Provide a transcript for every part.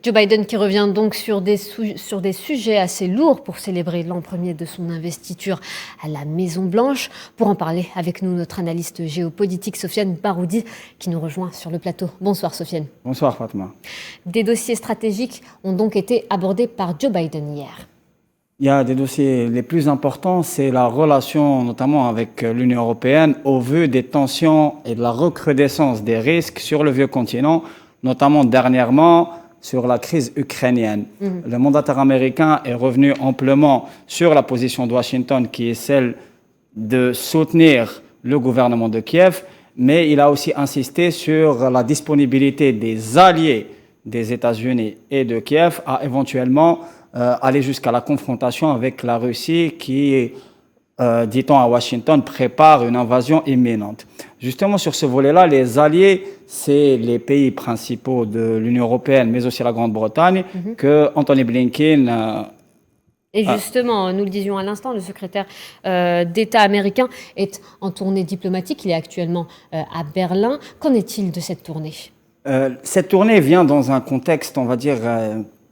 Joe Biden qui revient donc sur des sujets assez lourds pour célébrer l'an premier de son investiture à la Maison-Blanche. Pour en parler avec nous, notre analyste géopolitique Sofiane Baroudi qui nous rejoint sur le plateau. Bonsoir Sofiane. Bonsoir Fatma. Des dossiers stratégiques ont donc été abordés par Joe Biden hier. Il y a des dossiers les plus importants, c'est la relation notamment avec l'Union européenne au vu des tensions et de la recrudescence des risques sur le vieux continent, notamment dernièrement sur la crise ukrainienne. Le mandataire américain est revenu amplement sur la position de Washington qui est celle de soutenir le gouvernement de Kiev, mais il a aussi insisté sur la disponibilité des alliés des États-Unis et de Kiev à éventuellement aller jusqu'à la confrontation avec la Russie qui, dit-on à Washington, prépare une invasion imminente. Justement, sur ce volet-là, les alliés, c'est les pays principaux de l'Union européenne, mais aussi la Grande-Bretagne, que Anthony Blinken... Et justement, nous le disions à l'instant, le secrétaire d'État américain est en tournée diplomatique. Il est actuellement à Berlin. Qu'en est-il de cette tournée ? Cette tournée vient dans un contexte, on va dire,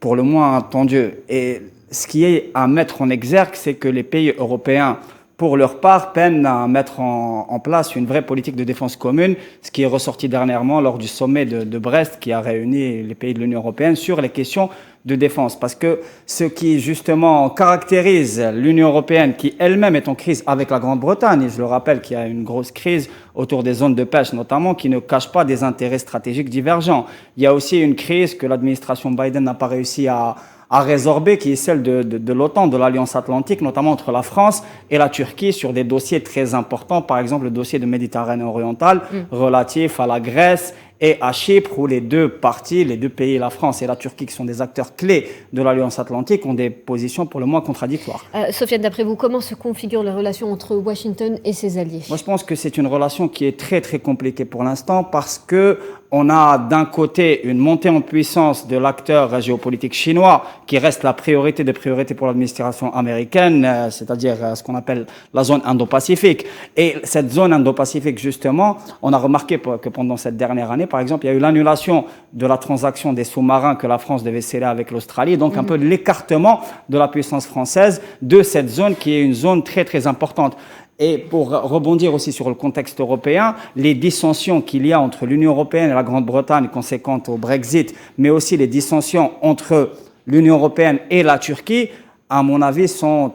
pour le moins tendu. Et ce qui est à mettre en exergue, c'est que les pays européens, pour leur part, peinent à mettre en place une vraie politique de défense commune, ce qui est ressorti dernièrement lors du sommet de Brest qui a réuni les pays de l'Union européenne sur les questions de défense. Parce que ce qui, justement, caractérise l'Union européenne, qui elle-même est en crise avec la Grande-Bretagne, et je le rappelle qu'il y a une grosse crise autour des zones de pêche, notamment, qui ne cache pas des intérêts stratégiques divergents. Il y a aussi une crise que l'administration Biden n'a pas réussi à résorber, qui est celle de l'OTAN, de l'Alliance Atlantique, notamment entre la France et la Turquie, sur des dossiers très importants, par exemple le dossier de Méditerranée orientale, relatif à la Grèce et à Chypre, où les deux parties, les deux pays, la France et la Turquie, qui sont des acteurs clés de l'Alliance Atlantique, ont des positions pour le moins contradictoires. Sofiane, d'après vous, comment se configurent les relations entre Washington et ses alliés ? Moi, je pense que c'est une relation qui est très, très compliquée pour l'instant parce que on a d'un côté une montée en puissance de l'acteur géopolitique chinois qui reste la priorité des priorités pour l'administration américaine, c'est-à-dire ce qu'on appelle la zone Indo-Pacifique. Et cette zone Indo-Pacifique, justement, on a remarqué que pendant cette dernière année, par exemple, il y a eu l'annulation de la transaction des sous-marins que la France devait sceller avec l'Australie, donc un peu de l'écartement de la puissance française de cette zone qui est une zone très, très importante. Et pour rebondir aussi sur le contexte européen, les dissensions qu'il y a entre l'Union européenne et la Grande-Bretagne conséquentes au Brexit, mais aussi les dissensions entre l'Union européenne et la Turquie, à mon avis, sont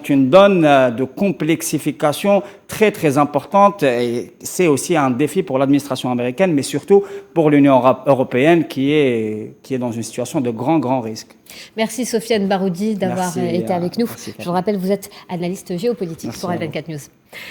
une donne de complexification très, très importante. Et c'est aussi un défi pour l'administration américaine, mais surtout pour l'Union européenne qui est dans une situation de grand risque. Merci Sofiane Baroudi d'avoir été avec nous. Je vous rappelle, vous êtes analyste géopolitique pour L24 News.